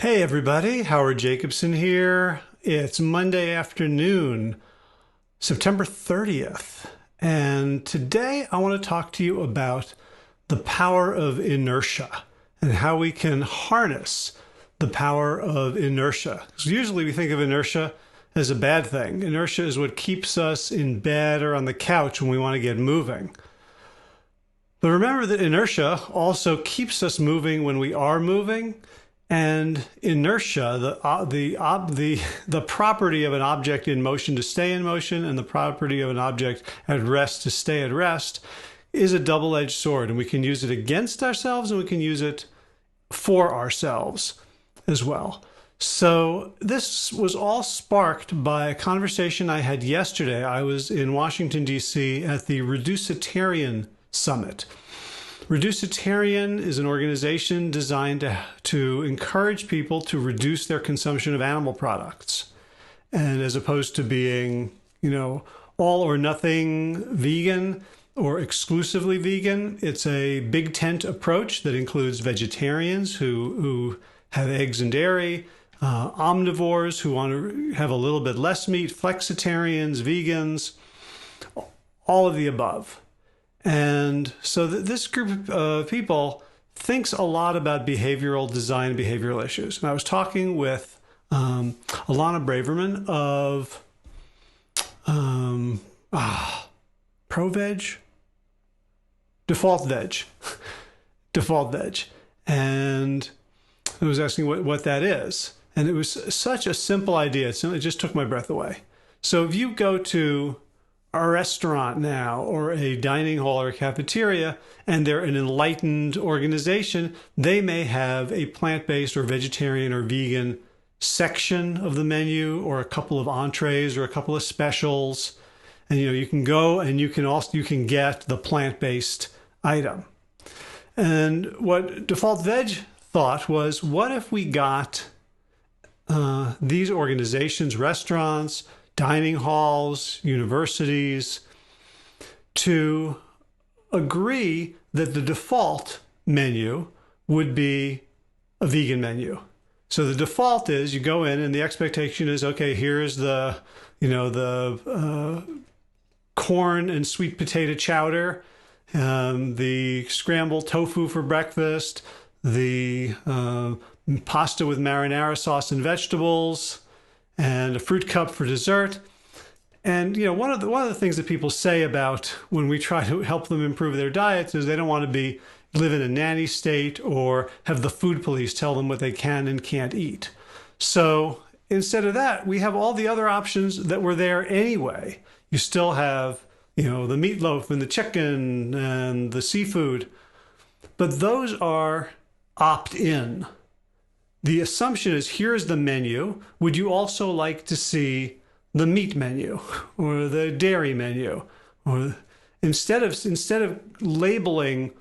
Hey everybody, Howard Jacobson here. It's Monday afternoon, September 30th, and today I want to talk to you about the power of inertia and how we can harness the power of inertia. Because usually we think of inertia as a bad thing. Inertia is what keeps us in bed or on the couch when we want to get moving. But remember that inertia also keeps us moving when we are moving. And inertia, the property of an object in motion to stay in motion and the property of an object at rest to stay at rest, is a double-edged sword. And we can use it against ourselves and we can use it for ourselves as well. So this was all sparked by a conversation I had yesterday. I was in Washington, D.C. at the Reducitarian Summit. Reducitarian is an organization designed to encourage people to reduce their consumption of animal products. And as opposed to being, all or nothing vegan or exclusively vegan, it's a big tent approach that includes vegetarians who have eggs and dairy, omnivores who want to have a little bit less meat, flexitarians, vegans, all of the above. And so this group of people thinks a lot about behavioral design and behavioral issues. And I was talking with Alana Braverman of ProVeg, Default Veg, Default Veg. And I was asking what that is. And it was such a simple idea. It just took my breath away. So if you go to a restaurant now or a dining hall or a cafeteria and they're an enlightened organization, they may have a plant-based or vegetarian or vegan section of the menu or a couple of entrees or a couple of specials. And you can go and you can get the plant-based item. And what Default Veg thought was, what if we got these organizations, restaurants, dining halls, universities, to agree that the default menu would be a vegan menu. So the default is you go in and the expectation is, okay, here's the corn and sweet potato chowder, the scrambled tofu for breakfast, the pasta with marinara sauce and vegetables, and a fruit cup for dessert. And one of the things that people say about when we try to help them improve their diets is they don't want to live in a nanny state or have the food police tell them what they can and can't eat. So instead of that, we have all the other options that were there anyway. You still have the meatloaf and the chicken and the seafood, but those are opt-in. The assumption is, here's the menu. Would you also like to see the meat menu or the dairy menu? Or instead of labeling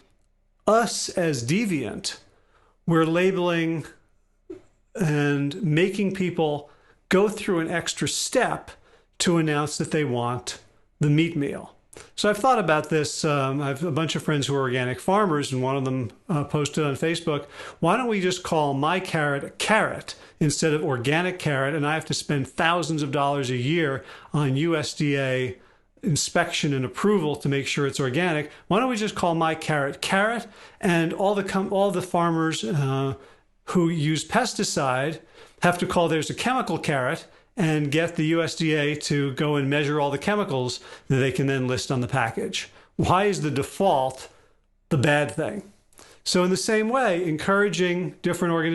us as deviant, we're labeling and making people go through an extra step to announce that they want the meat meal. So I've thought about this. I have a bunch of friends who are organic farmers, and one of them posted on Facebook, why don't we just call my carrot a carrot instead of organic carrot, and I have to spend thousands of dollars a year on USDA inspection and approval to make sure it's organic. Why don't we just call my carrot carrot, and all the farmers who use pesticide have to call theirs a chemical carrot, and get the USDA to go and measure all the chemicals that they can then list on the package. Why is the default the bad thing? So in the same way, encouraging different food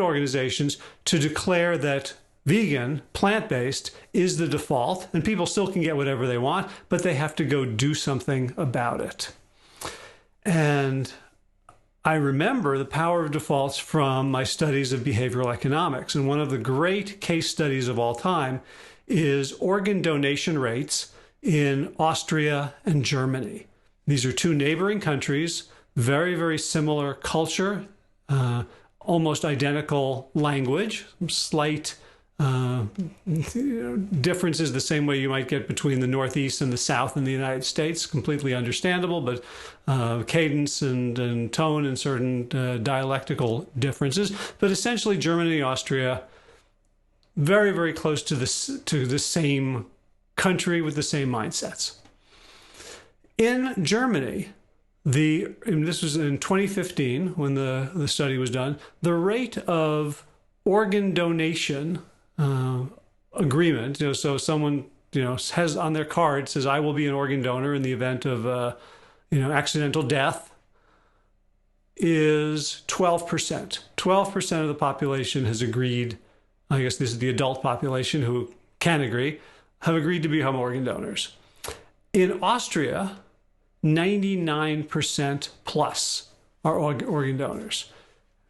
organizations, to declare that vegan, plant-based, is the default, and people still can get whatever they want, but they have to go do something about it. And I remember the power of defaults from my studies of behavioral economics. And one of the great case studies of all time is organ donation rates in Austria and Germany. These are two neighboring countries, very, very similar culture, almost identical language, slight differences the same way you might get between the Northeast and the South in the United States. Completely understandable, but cadence and tone and certain dialectical differences. But essentially, Germany and Austria, very, very close to the same country with the same mindsets. In Germany, and this was in 2015 when the study was done, the rate of organ donation agreement, so someone has on their card says, I will be an organ donor in the event of accidental death, is 12%. 12% of the population has agreed. I guess this is the adult population who can agree, have agreed to become organ donors. In Austria, 99% plus are organ donors.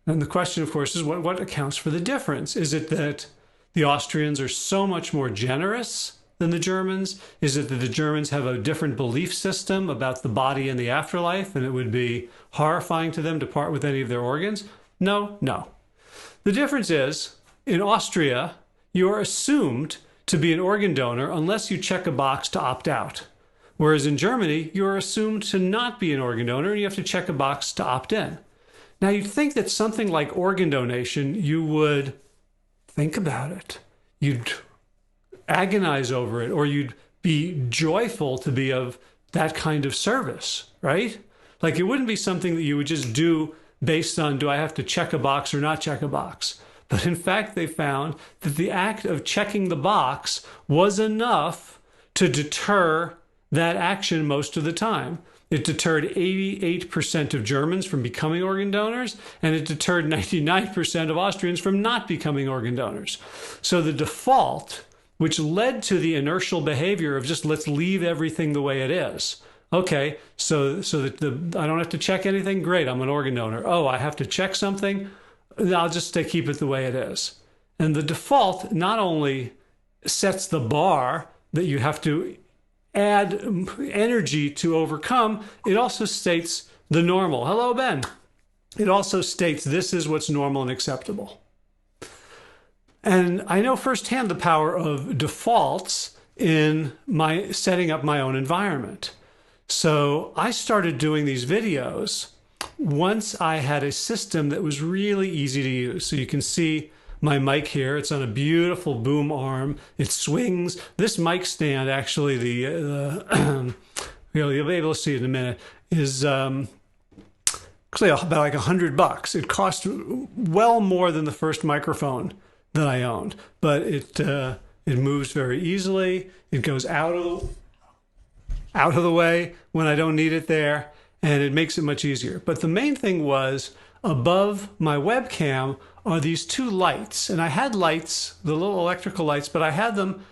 And the question, of course, is what accounts for the difference? Is it that the Austrians are so much more generous than the Germans? Is it that the Germans have a different belief system about the body and the afterlife, and it would be horrifying to them to part with any of their organs? No. The difference is, in Austria, you are assumed to be an organ donor unless you check a box to opt out. Whereas in Germany, you are assumed to not be an organ donor and you have to check a box to opt in. Now, you'd think that something like organ donation, you would think about it. You'd agonize over it, or you'd be joyful to be of that kind of service, right? Like, it wouldn't be something that you would just do based on, do I have to check a box or not check a box? But in fact, they found that the act of checking the box was enough to deter that action most of the time. It deterred 88% of Germans from becoming organ donors, and it deterred 99% of Austrians from not becoming organ donors. So the default, which led to the inertial behavior of just let's leave everything the way it is. Okay, so that I don't have to check anything? Great, I'm an organ donor. Oh, I have to check something? I'll just keep it the way it is. And the default not only sets the bar that you have to add energy to overcome, it also states the normal. Hello, Ben. It also states this is what's normal and acceptable. And I know firsthand the power of defaults in my setting up my own environment. So I started doing these videos once I had a system that was really easy to use. So you can see my mic here. It's on a beautiful boom arm. It swings. This mic stand, actually, you'll be able to see it in a minute, is actually about like $100. It cost well more than the first microphone that I owned, but it moves very easily. It goes out of the way when I don't need it there, and it makes it much easier. But the main thing was, above my webcam are these two lights. And I had lights, the little electrical lights, but I had them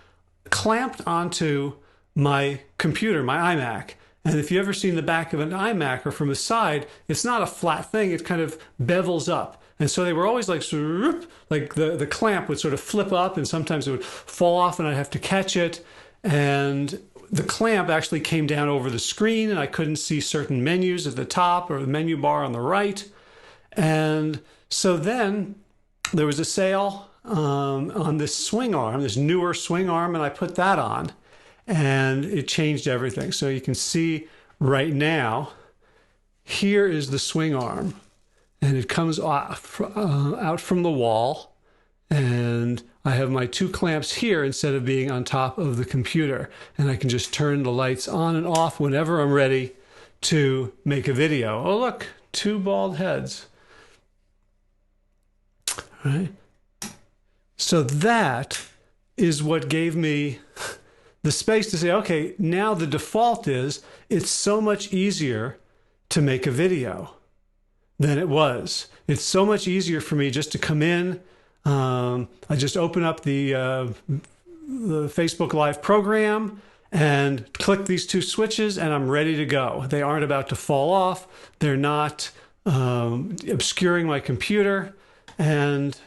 clamped onto my computer, my iMac. And if you've ever seen the back of an iMac or from the side, it's not a flat thing. It kind of bevels up. And so they were always like the clamp would sort of flip up, and sometimes it would fall off and I'd have to catch it. And the clamp actually came down over the screen, and I couldn't see certain menus at the top or the menu bar on the right. And so then there was a sale on this swing arm, this newer swing arm, and I put that on, and it changed everything. So you can see right now, here is the swing arm, and it comes out from the wall, and I have my two clamps here instead of being on top of the computer, and I can just turn the lights on and off whenever I'm ready to make a video. Oh, look, two bald heads. Right? So that is what gave me the space to say, okay, now the default is it's so much easier to make a video than it was. It's so much easier for me just to come in. I just open up the Facebook Live program and click these two switches, and I'm ready to go. They aren't about to fall off. They're not obscuring my computer. And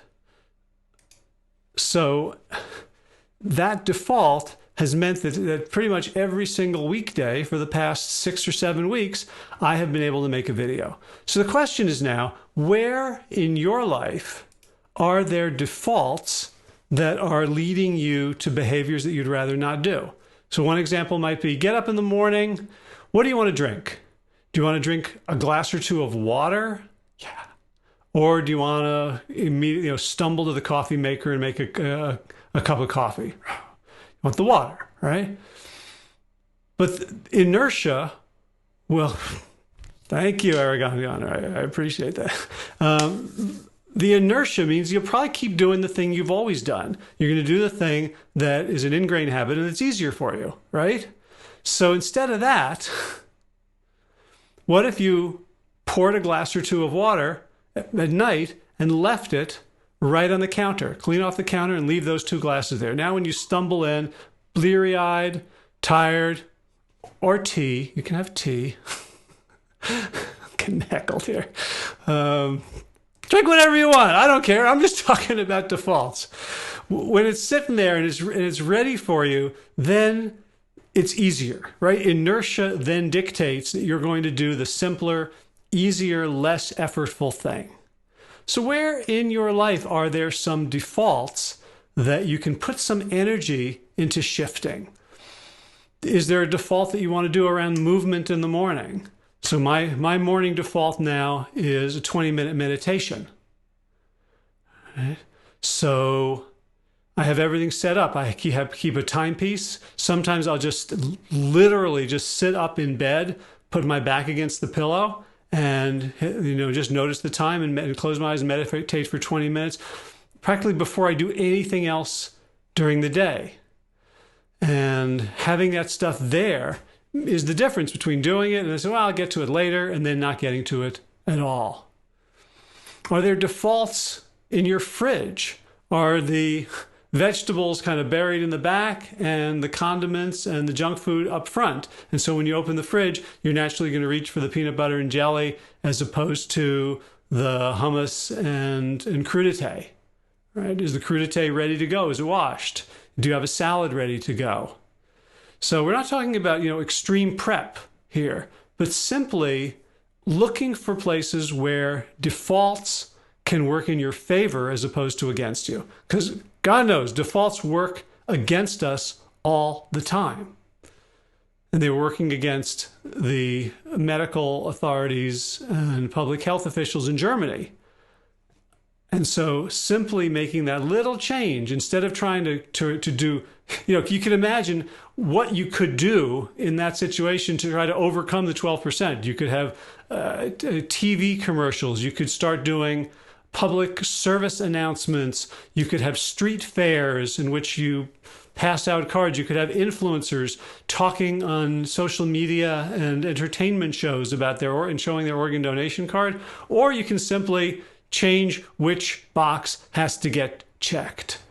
so that default has meant that pretty much every single weekday for the past 6 or 7 weeks, I have been able to make a video. So the question is now, where in your life are there defaults that are leading you to behaviors that you'd rather not do. So one example might be get up in the morning. What do you want to drink? Do you want to drink a glass or two of water? Yeah. Or do you want to immediately stumble to the coffee maker and make a cup of coffee? You want the water, right? But inertia, well, thank you, Aragon. I appreciate that. The inertia means you'll probably keep doing the thing you've always done. You're going to do the thing that is an ingrained habit and it's easier for you, right? So instead of that, what if you poured a glass or two of water at night and left it right on the counter? Clean off the counter and leave those 2 glasses there. Now when you stumble in, bleary-eyed, tired, or tea, you can have tea. I'm getting heckled here. Drink whatever you want. I don't care. I'm just talking about defaults. When it's sitting there and it's ready for you, then it's easier, right? Inertia then dictates that you're going to do the simpler, easier, less effortful thing. So where in your life are there some defaults that you can put some energy into shifting? Is there a default that you want to do around movement in the morning? So my morning default now is a 20-minute meditation. Right? So I have everything set up. I keep a timepiece. Sometimes I'll just literally just sit up in bed, put my back against the pillow, and just notice the time and close my eyes and meditate for 20 minutes, practically before I do anything else during the day. And having that stuff there is the difference between doing it and I say, well, I'll get to it later, and then not getting to it at all. Are there defaults in your fridge? Are the vegetables kind of buried in the back and the condiments and the junk food up front? And so when you open the fridge, you're naturally going to reach for the peanut butter and jelly as opposed to the hummus and crudité, right? Is the crudité ready to go? Is it washed? Do you have a salad ready to go? So we're not talking about, extreme prep here, but simply looking for places where defaults can work in your favor as opposed to against you. Because God knows defaults work against us all the time. And they were working against the medical authorities and public health officials in Germany. And so simply making that little change, instead of trying to do, you can imagine what you could do in that situation to try to overcome the 12%. You could have TV commercials. You could start doing public service announcements. You could have street fairs in which you pass out cards. You could have influencers talking on social media and entertainment shows about and showing their organ donation card. Or you can simply change which box has to get checked.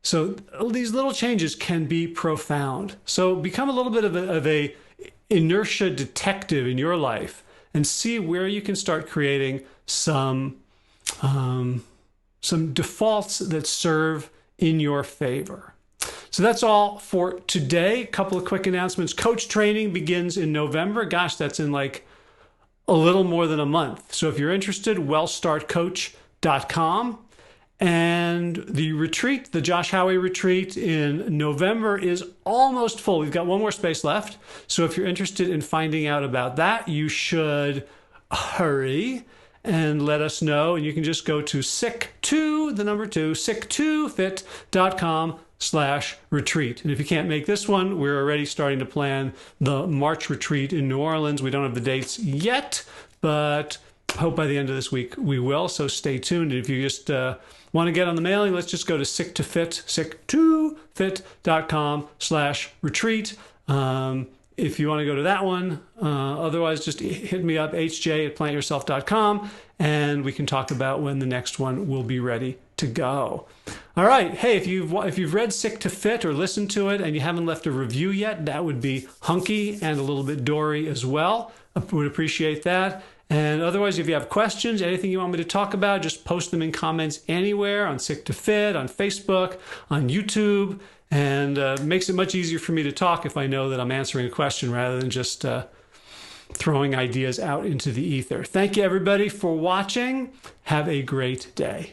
So these little changes can be profound. So become a little bit of a inertia detective in your life and see where you can start creating some defaults that serve in your favor. So that's all for today. A couple of quick announcements. Coach training begins in November. Gosh, that's in like a little more than a month. So if you're interested, wellstartcoach.com. And the retreat, the Josh Howie retreat in November, is almost full. We've got one more space left. So if you're interested in finding out about that, you should hurry and let us know. And you can just go to sick2fit.com/retreat. And if you can't make this one, we're already starting to plan the March retreat in New Orleans. We don't have the dates yet, but I hope by the end of this week we will. So stay tuned. And if you just want to get on the mailing, let's just go to sick2fit.com/retreat. If you want to go to that one, otherwise just hit me up, hj@plantyourself.com, and we can talk about when the next one will be ready to go. All right. Hey, if you've read Sick to Fit or listened to it and you haven't left a review yet, that would be hunky and a little bit Dory as well. I would appreciate that. And otherwise, if you have questions, anything you want me to talk about, just post them in comments anywhere on Sick to Fit, on Facebook, on YouTube, and makes it much easier for me to talk if I know that I'm answering a question rather than just throwing ideas out into the ether. Thank you, everybody, for watching. Have a great day.